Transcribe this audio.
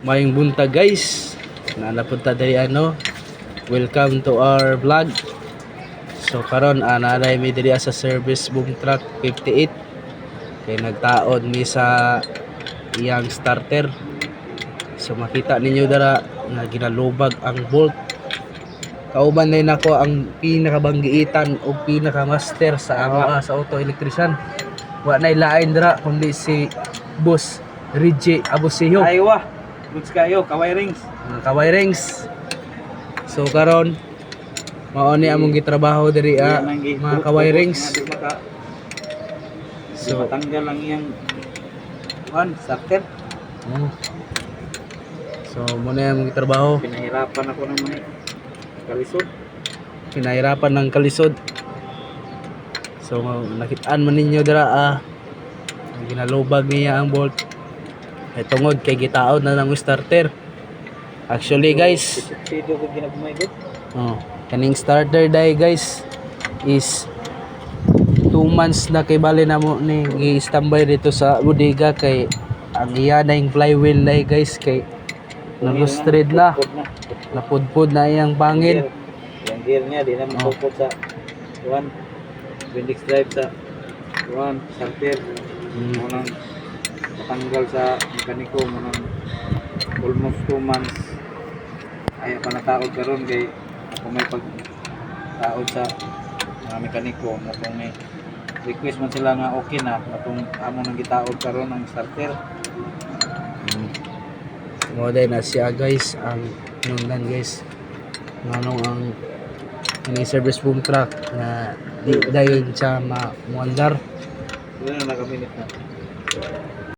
Mayong buntag guys. Napunta diri Welcome to our vlog. So karon naray mi diri sa service boom truck 58. Kay nagtaod mi sa iyang starter. So makita ninyo dara nga ginalubag ang bolt. Kauban din ako ang pinakabanggiitan o pinakamaster sa sa auto electrician. Wa nay lain dara kundi si Boss Reggie Abusio. Aywa, goods kayo, kaway rings. Kaway rings. So karon mao ni among gitrabaho diri mga kaway rings. So matanggal lang iyang starter. So muna among gitrabaho. Pinahirapan ako naman kalisod. Pinahirapan ng kalisod. So nakitaan man ninyo dira ginalubag niya ang bolt. Ay tungod kay gitaod na ng starter. Actually guys, kaning starter day guys is 2 months na kay bali na mo ni gi-standby dito sa bodega kay ang iya na yung flywheel na guys kay nag-rusted na. Napudpud na iyang bangin. Yung gear niya di na mapupod sa Bendix drive sa starter. Munang matanggal sa mekaniko munang almost 2 months. Ay pa nataod karon kay ako may pagtaod sa mga mekaniko mo kung may request man sila nga okay na atong amo nang gitaod karon ang starter. Mo day na siya guys ang nungdan guys. Nganong ang ini service boom truck na di dayon siya mamuandar. Wala na nakaminit na.